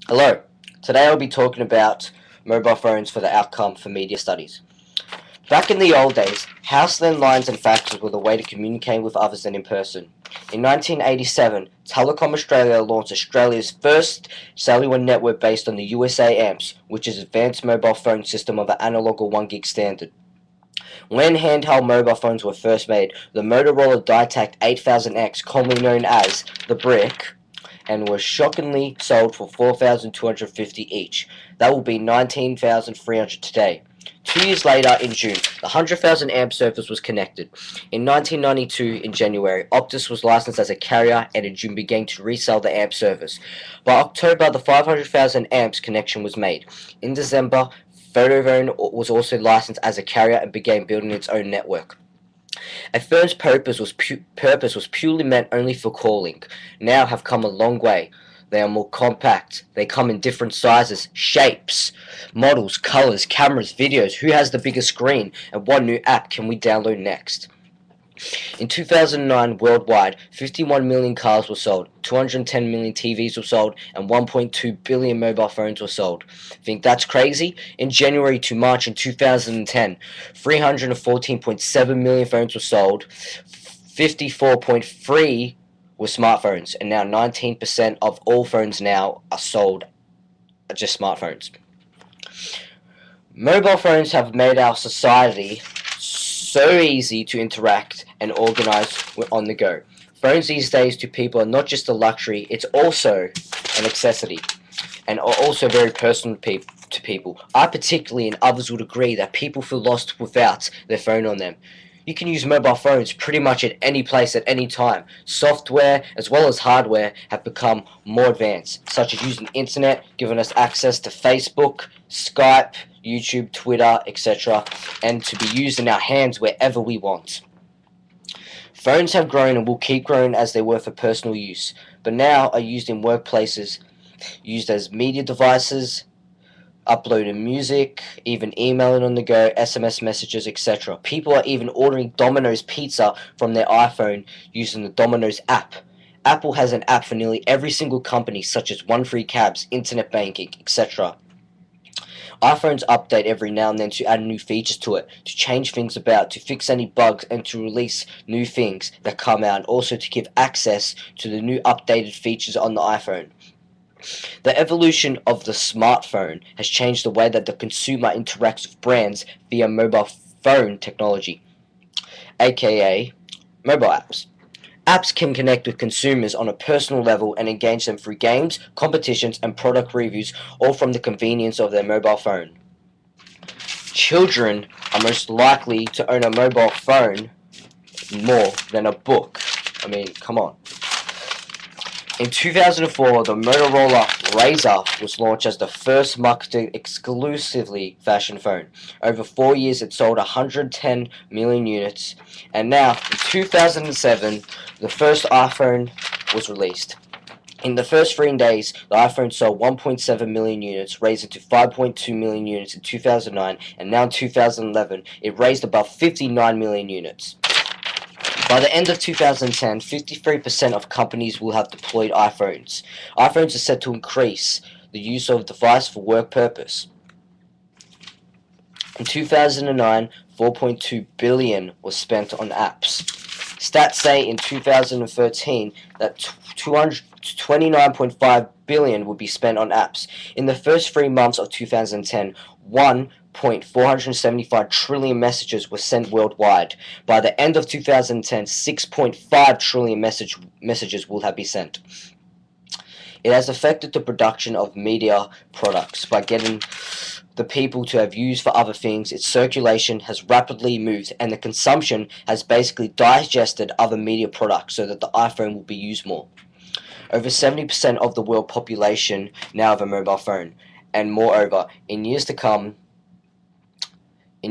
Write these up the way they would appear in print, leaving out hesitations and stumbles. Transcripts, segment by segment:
Hello, today I'll be talking about mobile phones for the outcome for media studies. Back in the old days, house landlines and faxes were the way to communicate with others than in person. In 1987, Telecom Australia launched Australia's first cellular network based on the USA AMPS, which is Advanced Mobile Phone System of an analog or 1 gig standard. When handheld mobile phones were first made, the Motorola dasam88's, commonly known as the Brick, and were shockingly sold for $4,250 each. That will be $19,300 today. 2 years later, in June, the 100,000 amp service was connected. In 1992, in January, Optus was licensed as a carrier and in June began to resell the amp service. By October, the 500,000 amps connection was made. In December, Vodafone was also licensed as a carrier and began building its own network. A phone's purpose was purely meant only for calling. Now have come a long way. They are more compact. They come in different sizes, shapes, models, colors, cameras, videos. Who has the biggest screen? And what new app can we download next? In 2009, worldwide, 51 million cars were sold, 210 million TVs were sold, and 1.2 billion mobile phones were sold. Think that's crazy? In January to March in 2010, 314.7 million phones were sold, 54.3 were smartphones, and now 19% of all phones now are sold are just smartphones. Mobile phones have made our society so easy to interact and organize on the go. Phones these days to people are not just a luxury, it's also a necessity and are also very personal to people. I particularly and others would agree that people feel lost without their phone on them. You can use mobile phones pretty much at any place at any time. Software as well as hardware have become more advanced, such as using the internet, giving us access to Facebook, Skype, YouTube, Twitter, etc., and to be used in our hands wherever we want. Phones have grown and will keep growing as they were for personal use, but now are used in workplaces, used as media devices, uploading music, even emailing on the go, SMS messages, etc. People are even ordering Domino's pizza from their iPhone using the Domino's app. Apple has an app for nearly every single company, such as One Free Cabs, internet banking, etc. iPhones update every now and then to add new features to it, to change things about, to fix any bugs, and to release new things that come out, and also to give access to the new updated features on the iPhone. The evolution of the smartphone has changed the way that the consumer interacts with brands via mobile phone technology, aka mobile apps. Apps can connect with consumers on a personal level and engage them through games, competitions, and product reviews, all from the convenience of their mobile phone. Children are most likely to own a mobile phone more than a book. I mean, come on. In 2004, the Motorola Razr was launched as the first marketed exclusively fashion phone. Over 4 years, it sold 110 million units, and now, in 2007, the first iPhone was released. In the first 3 days, the iPhone sold 1.7 million units, raising to 5.2 million units in 2009, and now in 2011, it raised above 59 million units. By the end of 2010, 53% of companies will have deployed iPhones. iPhones are set to increase the use of the device for work purpose. In 2009, 4.2 billion was spent on apps. Stats say in 2013 that 29.5 billion would be spent on apps. In the first 3 months of 2010, 1.475 trillion messages were sent worldwide. By the end of 2010, 6.5 trillion messages will have been sent. It has affected the production of media products by getting the people to have used for other things. Its circulation has rapidly moved, and the consumption has basically digested other media products so that the iPhone will be used more. Over 70% of the world population now have a mobile phone, and moreover, in years to come, the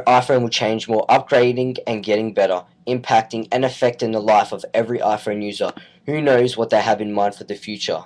iPhone will change more, upgrading and getting better, impacting and affecting the life of every iPhone user. Who knows what they have in mind for the future?